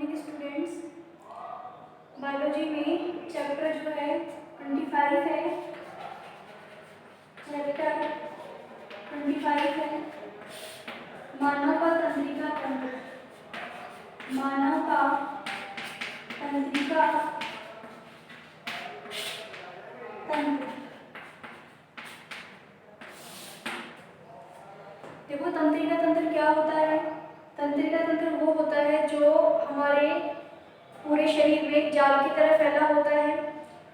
Morning students. Biology में chapter जो है 25 है। चैप्टर 25 है मानव का तंत्रिका तंत्र। मानव का तंत्रिका तंत्र। देखो तंत्रिका तंत्र क्या होता है। तंत्रिका तंत्र वो होता है जो हमारे पूरे शरीर में एक जाल की तरह फैला होता है।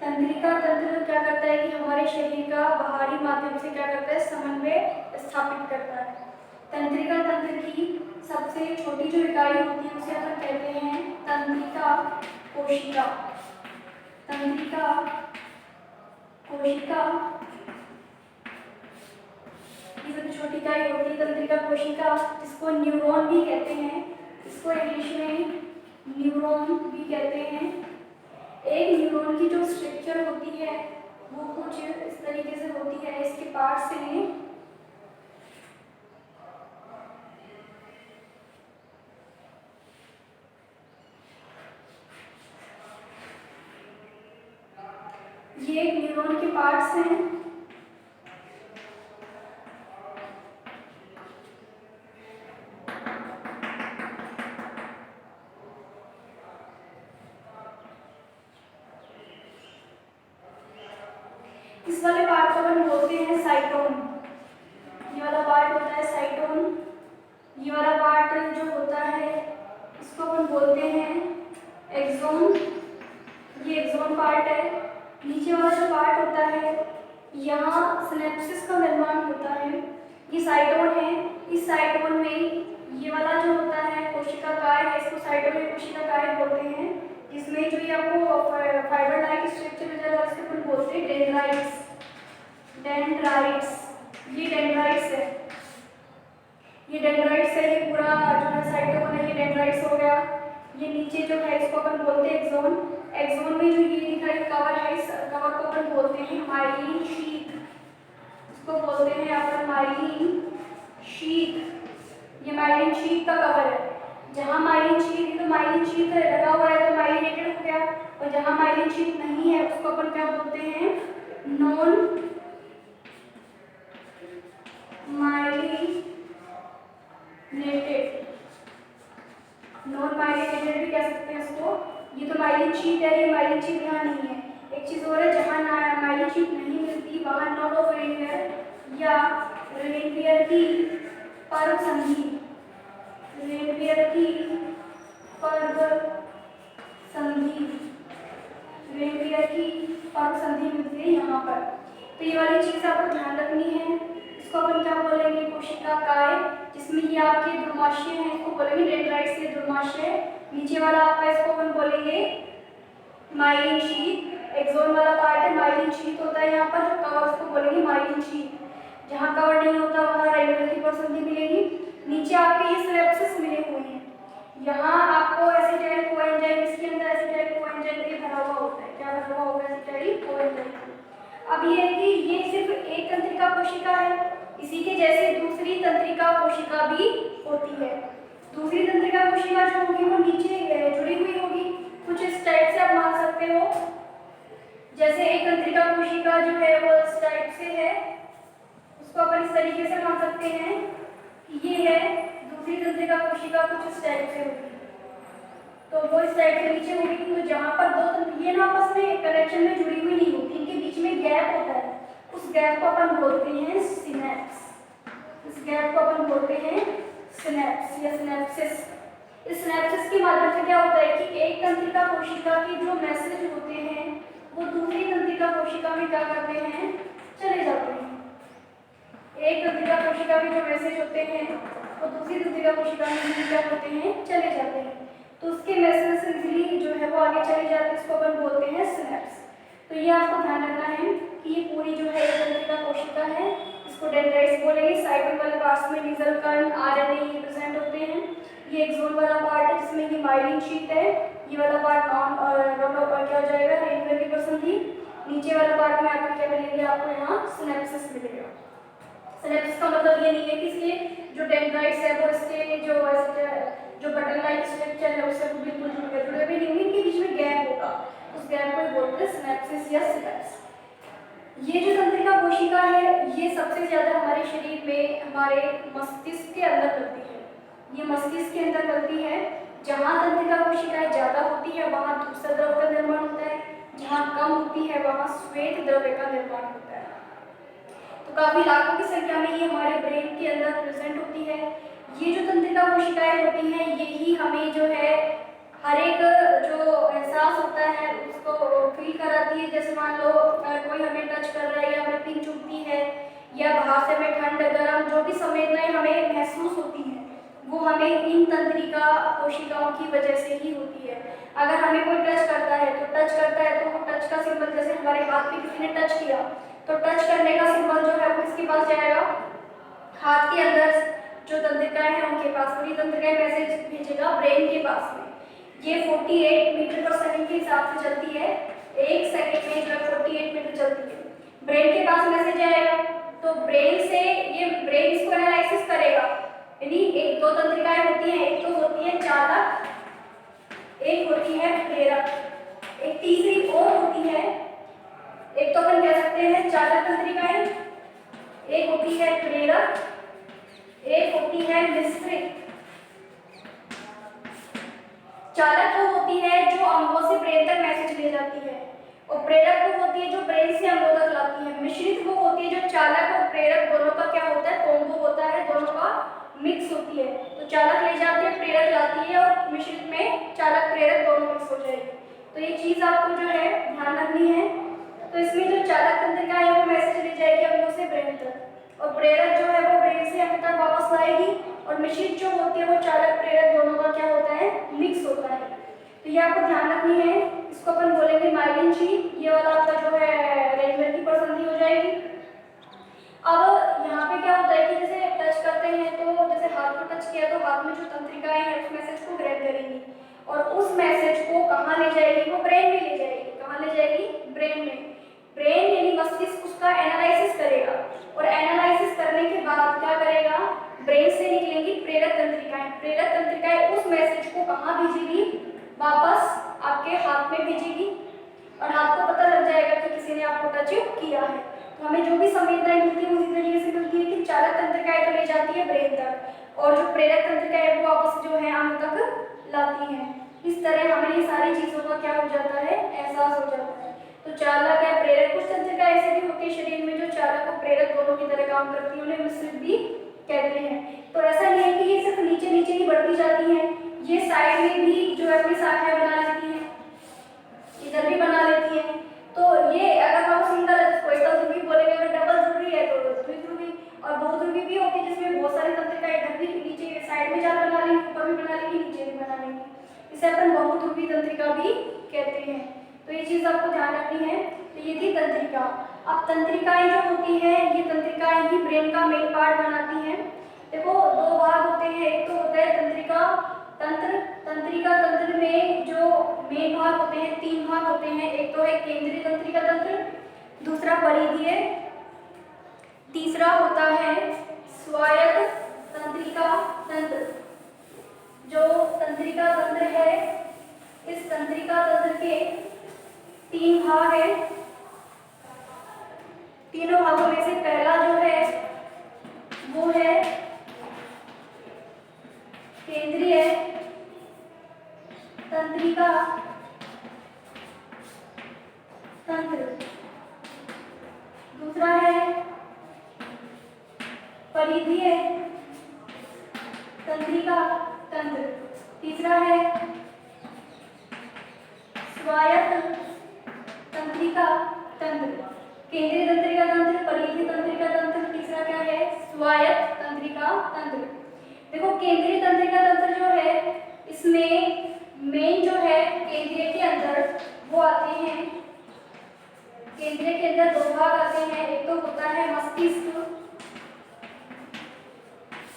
तंत्रिका तंत्र क्या करता है कि हमारे शरीर का बाहरी माध्यम से क्या करता है, समन्वय स्थापित करता है। तंत्रिका तंत्र की सबसे छोटी जो इकाई होती है उसे अपन कहते हैं तंत्रिका कोशिका। तंत्रिका कोशिका की सबसे छोटी इकाई होती है तंत्रिका कोशिका, जिसको न्यूरॉन भी कहते हैं। इसको इंग्लिश में न्यूरॉन भी कहते हैं। एक न्यूरॉन की जो स्ट्रक्चर होती है वो कुछ इस तरीके से होती है। इसके पार्ट्स हैं, ये एक न्यूरॉन के पार्ट्स हैं। इस वाले पार्ट को अपन बोलते हैं साइटोन। ये वाला पार्ट होता है साइटोन। ये वाला पार्ट जो होता है इसको अपन बोलते हैं एक्सोन। ये एक्सोन पार्ट है। नीचे वाला जो पार्ट होता है यहाँ सिनेप्सिस का निर्माण होता है। ये साइटोन है। इस साइटोन में ये वाला जो होता है कोशिका काय है, इसको साइटोन या कोशिका काय बोलते हैं। जिसमें जो ये आपको फाइबर लाइक स्ट्रक्चर नजर आ रहा है इसको अपन बोलते हैं डेंड्राइट्स। डेंड्राइट्स, ये डेंड्राइट्स है। ये डेंड्राइट्स है। ये पूरा जो है साइटोन है, ये डेंड्राइट्स हो गया। ये नीचे जो है इसको अपन बोलते हैं एक्सोन। एक्सोन में जो ये दिख रहा है कवर है, इस कवर को अपन बोलते हैं माइलिन शीथ। इसको बोलते हैं अपन माइलिन शीथ। ये माइलिन शीथ का कवर है। जहाँ माइलिन शीथ, तो माइलिन शीथ लगा हुआ है तो माइलिनेटेड हो गया, और जहाँ माइलिन शीथ नहीं है उसको अपन क्या बोलते हैं, नॉन माइलिनेटेड। नॉन माइलिनेटेड भी कह सकते हैं इसको। ये तो माइलिन शीथ है, ये माइलिन शीथ यहाँ नहीं है। एक चीज और है, जहाँ माइलिन शीथ नहीं मिलती वहाँ नॉन ऑफ रेनवियर या रेनवियर की पर्व संधि, रेनवियर की पर्व संधि, रेनवियर की पर्व संधि मिलती है यहाँ पर। तो ये वाली चीज आपको ध्यान रखनी है। इसको अपन क्या बोलेंगे, कोशिका काय, जिसमें ये आपके ध्रुमाशय हैं, इसको बोलेंगे डेंड्राइट्स के ध्रुमाशय। नीचे वाला आपका इसको अपन बोलेंगे माइलिन शीथ। एक्सोन वाला पार्ट है, माइलिन शीथ होता है यहाँ पर। कवर उसको बोलेंगे माइलिन शीथ। जहाँ कवर नहीं होता वहाँ रेनवियर की पर्व संधि मिलेगी। नीचे आपके ये सिनेप्सिस मिले हुए हैं। यहाँ आपको एसिटाइल कोएंजाइम, इसके अंदर एसिटाइल कोएंजाइम ये भरा हुआ होता है। क्या भरा हुआ होगा, एसिटाइल कोएंजाइम। अब ये है कि ये सिर्फ एक तंत्रिका कोशिका है, इसी के जैसे दूसरी तंत्रिका कोशिका भी होती है। दूसरी तंत्रिका कोशिका जो होगी वो नीचे जुड़ी हुई होगी, कुछ इस टाइप से आप मान सकते हो। जैसे एक तंत्रिका कोशिका जो है वो इस टाइप से है, उसको अपन इस तरीके से मान सकते हैं कि ये है। दूसरी तंत्रिका कोशिका कुछ इस टाइप से होगी, तो वो इस टाइप से नीचे होगी। तो जहाँ पर दो ये ना आपस में कनेक्शन में जुड़ी हुई नहीं होती, इनके बीच में गैप होता है, उस गैप को अपन बोलते हैं सिनेप्स। इस गैप को अपन बोलते हैं सिनेप्स या सिनेप्सिस। इस सिनेप्सिस के माध्यम से क्या होता है कि एक तंत्रिका कोशिका के जो मैसेज होते हैं वो दूसरी तंत्रिका कोशिका में क्या करते हैं, चले जाते हैं। एक तंत्रिका कोशिका के जो मैसेज होते हैं वो दूसरी तंत्रिका कोशिका में क्या करते हैं, चले जाते हैं। तो उसके मैसेज इजीली जो है वो आगे चले जाते हैं, इसको अपन बोलते हैं सिनेप्स। तो ये आपको ध्यान रखना है कि ये पूरी जो है एक तंत्रिका कोशिका है, इसको डेंड्राइट्स बोलेंगे। साइटोन वाले पार्ट्स में डीजल कण, आरएनए ये प्रेजेंट होते हैं। ये एक्सोन वाला पार्ट है जिसमें ये माइलिन शीथ है। ये वाला पार्ट नॉन क्या हो जाएगा, रेनवियर की पर्व संधि। नीचे वाला पार्ट में आपको क्या मिलेंगे, आपको यहाँ सिनेप्सिस मिलेगा। सिनेप्सिस का मतलब ये नहीं है कि इसके जो डेंड्राइट्स है वो इसके जो बटन लाइक स्ट्रक्चर है उससे बिल्कुल जुड़े भी नहीं होंगे, इनके बीच में गैप होगा, उस गैप को बोलते हैं सिनेप्सिस या सिनेप्स। ये जो तंत्रिका कोशिका है ये सबसे ज्यादा हमारे शरीर में हमारे मस्तिष्क के अंदर मिलती है। ये मस्तिष्क के अंदर मिलती है। जहाँ तंत्रिका कोशिकाएं ज्यादा होती है वहाँ धूसर द्रव का निर्माण होता है, जहाँ कम होती है वहाँ श्वेत द्रव्य का निर्माण होता है। तो काफी लाखों की संख्या में ये हमारे ब्रेन के अंदर प्रेजेंट होती है। ये जो तंत्रिका कोशिकाएं होती हैं यही हमें जो है हर एक जो एहसास होता है उसको फील कराती है। जैसे मान लो कोई हमें टच कर रहा है या हमें पिन चुभती है या बाहर से हमें ठंड गर्म जो भी संवेदनाएं हमें महसूस होती हैं वो हमें इन तंत्रिका कोशिकाओं की वजह से ही होती है। अगर हमें कोई टच करता है तो वो टच का सिंबल, जैसे हमारे हाथ में किसी ने टच किया तो टच करने का सिंबल जो है वो किसके पास जाएगा, हाथ के अंदर जो तंत्रिकाएं हैं उनके पास, पूरी तंत्रिकाएं मैसेज भेजेगा ब्रेन के पास में। ये 48 मीटर पर सेकंड के हिसाब से चलती है, एक सेकंड में जो है 48 मीटर चलती है। ब्रेन के पास मैसेज आएगा तो ब्रेन से ये ब्रेन इसको एनालाइसिस करेगा। यानी एक दो तंत्रिकाएं होती हैं, एक तो होती है चालक, एक होती है प्रेरक, एक तीसरी और होती है, एक तो अपन कह सकते हैं चालक तंत्रिकाएं, एक होती है प्रेरक, एक होती है मिश्रित। चालक वो होती है जो अंगों से ब्रेन तक मैसेज ले जाती है और प्रेरक वो होती है जो ब्रेन से अंगों तक लाती है। मिश्रित वो होती है जो चालक और प्रेरक दोनों का क्या होता है, कॉम्बो होता है, दोनों का मिक्स होती है। तो चालक ले जाती है, प्रेरक लाती है और मिश्रित में चालक प्रेरक दोनों मिक्स हो जाएगी। तो ये चीज आपको जो है ध्यान रखनी है। तो इसमें जो चालक तंत्रिका है वो मैसेज ले जाएगी अंगों से ब्रेन तक और प्रेरक जो है वो ब्रेन से अंग तक वापस लाएगी और मिश्रित जो होती है वो चालक प्रेरक दोनों का क्या होता है, मिक्स होता है। तो ये आपको ध्यान रखनी है। इसको अपन बोलेंगे माइलिन शीट। ये वाला आपका जो है रेगुलर की परसंदी हो जाएगी। अब यहाँ पे क्या होता है कि जैसे टच करते हैं तो जैसे हाथ को टच किया तो हाथ में जो तंत्रिकाएं हैं उस मैसेज को ग्रैब करेंगी और उस मैसेज को कहाँ ले जाएगी, वो ब्रेन में ले जाएगी। कहाँ ले जाएगी, ब्रेन में। ब्रेन यानी मस्तिष्क उसका एनालिसिस करेगा और एनालिसिस करने के बाद क्या करेगा, ब्रेन से निकलेंगी प्रेरक तंत्रिकाएं। प्रेरक तंत्रिकाएं उस मैसेज को कहाँ भेजेगी, वापस आपके हाथ में भेजेगी और हाथ को पता लग जाएगा कि किसी ने आपको टच किया है। तो हमें जो भी संवेदनाएं मिलती है उसी तरीके से मिलती है कि चालक तंत्रिकाएं तो ले जाती है ब्रेन तक और जो प्रेरक तंत्रिकाएं वो वापस जो है अंग तक लाती हैं। इस तरह हमें ये सारी चीजों का क्या हो जाता है, एहसास हो जाता है। तो चालक या प्रेरक, कुछ तंत्रिकाएं ऐसे भी होती है शरीर में जो चालक और प्रेरक दोनों की तरह काम करती है, उन्हें मिश्रित भी कहते हैं। तो ऐसा नहीं है कि ये सिर्फ नीचे नीचे ही बढ़ती जाती है, ये साइड में भी जो है अपनी शाखाएं बना लेती है, इधर भी बना लेती है। तो ये अगर हम सिंगल है तो कोई ध्रुवी बोलेंगे, अगर डबल ध्रुवी है तो द्विध्रुवी और बहुध्रुवी भी होती है जिसमें बहुत सारी तंत्रिकाएं इधर भी नीचे साइड में जाकर बना लेंगी, ऊपर भी बना लेंगी, नीचे भी बना लेंगी। इसे अपन बहुध्रुवी तंत्रिका भी कहते हैं। तो ये चीज आपको ध्यान रखनी है। तो ये थी तंत्रिका। अब तंत्रिकाएं जो होती है ये तंत्रिकाएं ही ब्रेन का मेन पार्ट बनाती हैं। देखो दो भाग होते हैं, एक तो होता है तंत्रिका तंत्र। तंत्रिका तंत्र में जो मेन भाग होते हैं, तीन भाग होते हैं। एक तो है केंद्रीय तंत्रिका तंत्र, दूसरा परिधीय, तीसरा होता है स्वायत्त तंत्रिका तंत्र। जो तंत्रिका तंत्र है इस तंत्रिका तंत्र के तीन भाग हैं। तीनों भागों में से पहला जो है वो है केंद्रीय तंत्रिका तंत्र, दूसरा है परिधीय तंत्रिका तंत्र, तीसरा है स्वायत्त तंत्रिका तंत्र। केंद्रीय तंत्रिका तंत्र, परिधीय तंत्रिका तंत्र, तीसरा क्या है, स्वायत्त तंत्रिका तंत्र। देखो केंद्रीय तंत्रिका तंत्र जो है इसमें मेन जो है केंद्रीय के अंदर वो आते हैं, केंद्रीय के अंदर दो भाग आते हैं। एक तो होता है मस्तिष्क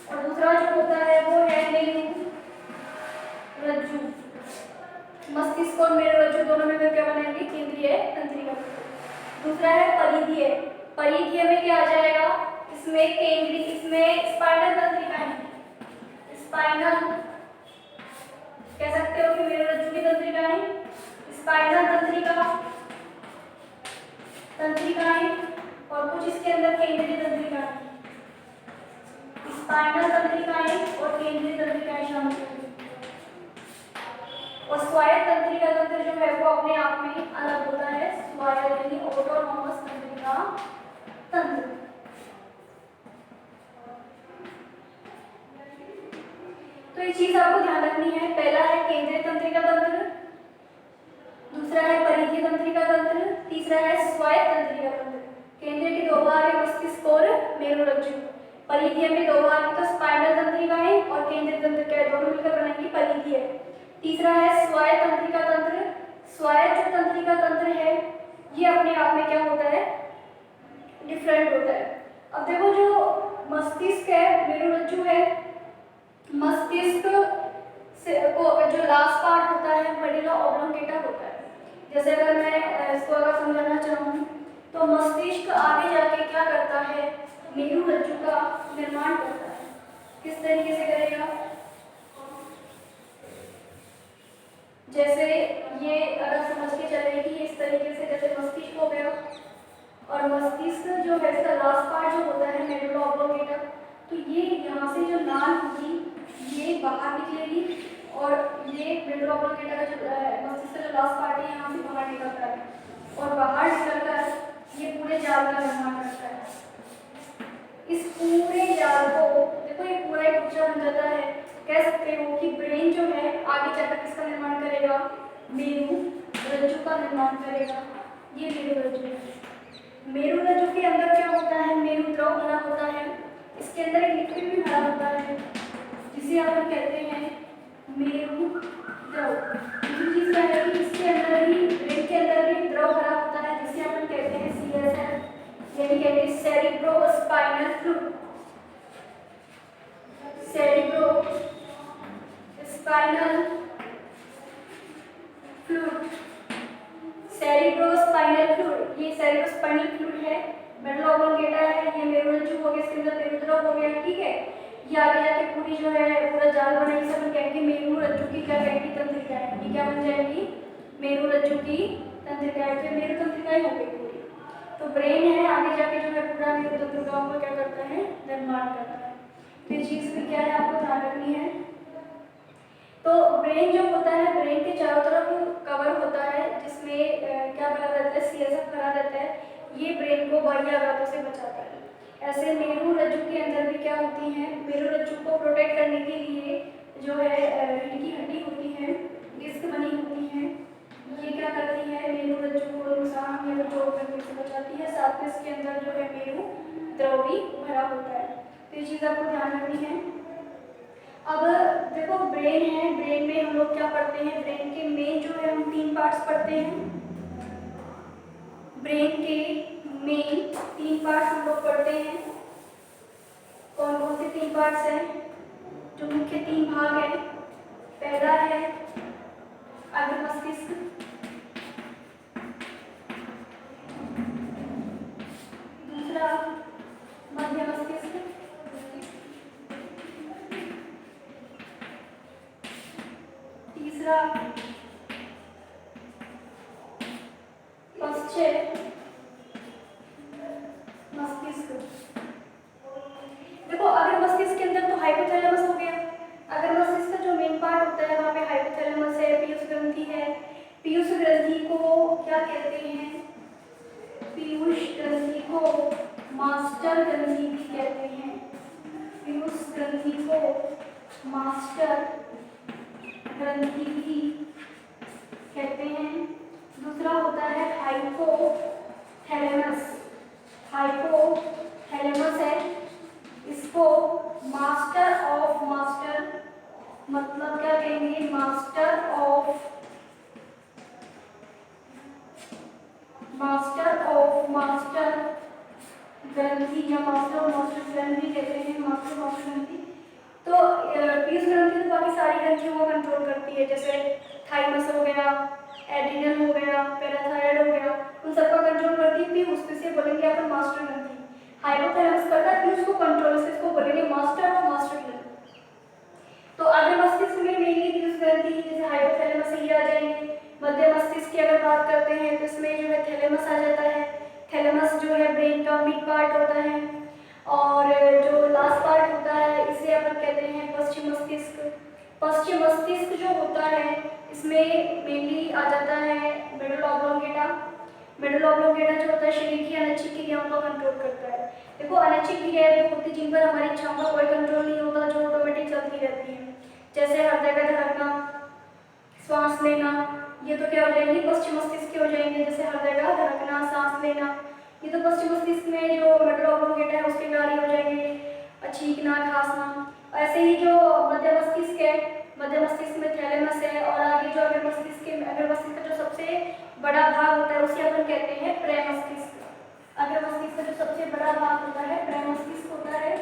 और दूसरा जो होता है वो है मेरु रज्जु। मस्तिष्क और मेरु रज्जु दोनों में क्या बनाएंगे, केंद्रीय तंत्रिका। दूसरा है परिधीय। परिधीय में क्या आ जाएगा, इसमें केंद्रीय, इसमें स्पाइनल तंत्रिका है, स्पाइनल स्पाइनल तंत्रिकाएं और कुछ इसके अंदर केंद्रीय तंत्रिकाएं, स्पाइनल तंत्रिकाएं और केंद्रीय तंत्रिकाएं शामिल होंगी। और स्वायत्त तंत्रिका तंत्र जो है वो अपने आप में अलग होता है, स्वायत्त यानी ऑटोनॉमस तंत्रिका तंत्र। तो ये चीज आपको ध्यान रखनी है। पहला है केंद्रीय तंत्रिका तंत्र, दूसरा है परिधीय तंत्रिका तंत्र, तीसरा है स्वायत्त तंत्रिका तंत्र। केंद्रीय के दो भाग है, मस्तिष्क और मेरुरज्जु। परिधीय में दो भाग है, तो स्पाइनल तंत्रिकाएं और केंद्रीय तंत्रिकाएं दोनों मिलकर बनाएंगी परिधीय। तीसरा है स्वायत्त तंत्रिका तंत्र। स्वायत्त जो तंत्रिका तंत्र है ये अपने आप में क्या होता है, डिफरेंट होता है। अब देखो जो मस्तिष्क है, मेरुरज्जु है, मस्तिष्क से को जो लास्ट पार्ट होता है मेडुला ऑब्लोंगेटा होता है। जैसे अगर मैं इसको अगर समझाना चाहूँ तो मस्तिष्क आगे जाके क्या करता है, मेरुरज्जु का निर्माण करता है। किस तरीके से करेगा, जैसे ये अगर समझ के चले कि इस तरीके से, जैसे मस्तिष्क हो गया और मस्तिष्क जो है इसका लास्ट पार्ट जो होता है मेडुला ऑब्लोंगेटा, तो ये यहाँ से जो नाल होगी ये बाहर निकलेगी और ये मेडुला ऑब्लोंगेटा का जो मस्तिष्क का जो लास्ट पार्ट है यहाँ से बाहर निकलता है और बाहर निकलकर ये पूरे जाल का निर्माण करता है। इस पूरे जाल को देखो, ये पूरा एक गुच्छा बन जाता है। कह सकते हो कि ब्रेन जो है आगे चलकर किसका निर्माण करेगा, मेरुरज्जु का निर्माण करेगा। ये मेरुरज्जु है। मेरुरज्जु के अंदर क्या होता है, मेरु द्रव भरा होता है। इसके अंदर एक लिक्विड भी भरा होता है जिसे अपन कहते हैं मेरु द्रव। दूसरी चीज क्या है कि इसके अंदर ही, ब्रेन के अंदर भी द्रव भरा होता है जिसे अपन कहते हैं CSF, यानी कहते हैं cerebrospinal fluid. Cerebrospinal fluid, cerebrospinal fluid, ये सेरिब्रोस्पाइनल फ्लूइड है, मेडुला ऑब्लोंगेटा है, ये मेरुरज्जु हो गया, इसके अंदर मेरुद्रव हो गया। ठीक है, ये आगे जाके पूरी जो है पूरा जाल बनेगी, सब हम कहेंगे मेरुरज्जु की क्या कहेंगे, तंत्रिकाएं। ये क्या बन जाएगी, मेरुरज्जु की तंत्रिकाएं। फिर मेरु तंत्रिकाएं हो गई पूरी। तो ब्रेन है, आगे जाके जो है पूरा मेरु तंत्रिकाओं का क्या करता है, निर्माण करता है। तो ये चीज भी क्या है आपको ध्यान रखनी है। तो ब्रेन जो होता है, ब्रेन के चारों तरफ कवर होता है जिसमें क्या भरा रहता है, CSF भरा रहता है। ये ब्रेन को बाह्य आघातों से बचाता है। ऐसे मेरुरज्जु के अंदर भी क्या होती हैं, मेरुरज्जु को प्रोटेक्ट करने के लिए जो है रीढ़ की हड्डी होती है, डिस्क बनी होती है। ये क्या करती है, मेरुरज्जु को नुकसान या चोट लगने से बचाती है। साथ में इसके अंदर जो है मेरु द्रव भी भरा होता है। तो ये चीज़ आपको ध्यान रखनी है। अब देखो ब्रेन है, ब्रेन में हम लोग क्या पढ़ते हैं, ब्रेन के मेन जो है हम 3 पार्ट्स पढ़ते हैं। ब्रेन के मेन 3 पार्ट्स हम लोग पढ़ते हैं। कौन कौन से 3 पार्ट्स हैं, जो मुख्य 3 भाग हैं। पहला है अग्र मस्तिष्क, दूसरा मध्य मस्तिष्क, तीसरा पश्चैत मस्तिष्क। देखो अगर मस्तिष्क के अंदर तो हाइपोथैलेमस हो गया। अगर मस्तिष्क का जो मेन पार्ट होता है वहाँ पे हाइपोथैलेमस है, पीयूष ग्रंथि है। पीयूष ग्रंथि को क्या कहते हैं, पीयूष ग्रंथि को मास्टर ग्रंथि भी कहते हैं। पीयूष ग्रंथि को मास्टर ग्रंथि भी कहते हैं। दूसरा होता है हाइपोथैलेमस। हाइपोथैलेमस है, इसको मास्टर ऑफ मास्टर, मतलब क्या कहेंगे, मास्टर ऑफ मास्टर ग्रंथि या मास्टर ग्रंथि कहते हैं, मास्टर ग्रंथि। तो पीयूष ग्रंथि तो बाकी सारी ग्रंथियों को कंट्रोल करती है, जैसे थाइमस हो गया, एड्रिनल हो गया, पैराथायराइड हो गया, उन सबका कंट्रोल करती है पीयूष। से बोलेंगे अपन मास्टर ग्रंथि। हाइपोथैलेमस करता है पीयूष को कंट्रोल, से इसको बोलेंगे मास्टर ऑफ मास्टर ग्रंथि। तो अग्र मस्तिष्क में मेनली पीयूष ग्रंथि, जैसे हाइपोथैलेमस ये आ जाएंगे। मध्य मस्तिष्क के थैलेमस आ जाता है। थैलेमस जो है ब्रेन का मिड पार्ट होता है, और जो लास्ट पार्ट होता है इसे अपन कहते हैं पश्चिम मस्तिष्क। पश्चिम मस्तिष्क जो होता है इसमें मेनली आ जाता है मेडुला ऑब्लोंगेटा। मेडुला ऑब्लोंगेटा जो होता है शरीर की अनैच्छिक क्रियाओं का कंट्रोल करता है। देखो अनैच्छिक क्रियाएं वो होती जिन पर हमारी इच्छाओं का कोई कंट्रोल नहीं होता, जो ऑटोमेटिक चलती रहती है, जैसे हृदय का धड़कना, सांस लेना, ये तो क्या हो जाएंगे पश्चिम मस्तिष्क के हो जाएंगे, जैसे हृदय का धड़कना, सांस लेना, ये तो पश्चिम मस्तिष्क में जो मेडुला ऑब्लोंगेटा है उसके कार्य हो जाएंगे, छींकना, खांसना। ऐसे ही जो मध्य मस्तिष्क है, मध्य मस्तिष्क में थैलेमस है, और आगे जो अग्र मस्तिष्क का जो सबसे बड़ा भाग होता है उसे अपन कहते हैं प्रमस्तिष्क। अग्र मस्तिष्क का जो सबसे बड़ा भाग होता है प्रमस्तिष्क होता है।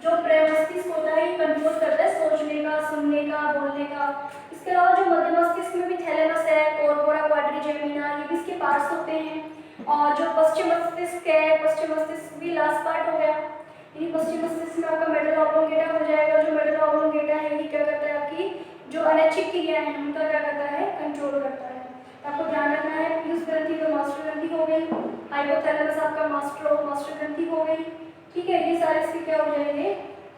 जो प्रमस्तिष्क होता है ये कंट्रोल करता है सोचने का, सुनने का, बोलने का। इसके अलावा जो मध्य मस्तिष्क में भी थैलेमस है, कॉर्पोरा क्वाड्रिजेमिना, ये भी इसके पार्ट्स होते हैं। और जो पश्चिम मस्तिष्क है, पश्चिम मस्तिष्क भी लास्ट पार्ट हो गया, यानी पश्चिम मस्तिष्क में आपका मेडुला ऑब्लोंगेटा हो जाएगा। जो मेडुला ऑब्लोंगेटा है ये क्या करता है, आपकी जो अनैच्छिक क्रियाएं हैं उनका क्या करता है, कंट्रोल करता है। आपको ध्यान रखना है पीयूष ग्रंथि तो मास्टर ग्रंथि हो गई, हाइपोथैलेमस आपका मास्टर ग्रंथि हो गई, ठीक है। ये सारे इसके क्या हो जाएंगे,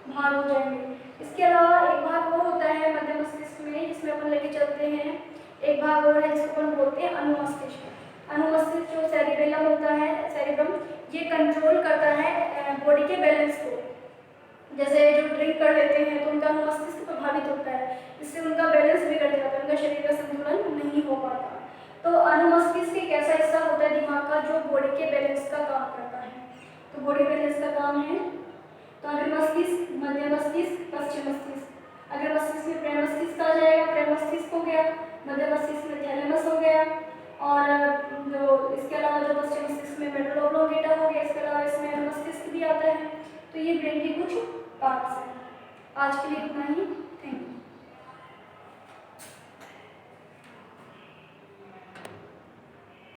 भाग हो जाएंगे। इसके अलावा एक भाग और होता है मध्य मस्तिष्क में जिसमें अपन लेके चलते हैं, एक भाग और है जिसको अपन बोलते हैं अनुमस्तिष्क। अनुमस्तिष्क जो सेरिबेलम होता है, सेरिब्रम, ये कंट्रोल करता है बॉडी के बैलेंस को। जैसे जो ड्रिंक कर लेते हैं तो उनका अनुमस्तिष्क प्रभावित होता है, इससे उनका बैलेंस बिगड़ जाता है, उनका शरीर का संतुलन नहीं हो पाता। तो अनुमस्तिष्क एक ऐसा हिस्सा होता है दिमाग का जो बॉडी के बैलेंस का काम करता है। तो बॉडी बैलेंस का काम है, तो अग्र मस्तिष्क, मध्य मस्तिष्क, पश्चिम मस्तिष्क। अग्र मस्तिष्क में प्रमस्तिष्क आ जाएगा, प्रमस्तिष्क हो गया, मध्य मस्तिष्क में थैलेमस हो गया, और जो इसके अलावा जो पश्चिम मस्तिष्क में मेडुला ऑब्लोंगेटा हो गया। इसके अलावा इसमें मस्तिष्क भी आता है। तो ये ब्रेन के कुछ पार्ट्स हैं। आज के लिए इतना ही।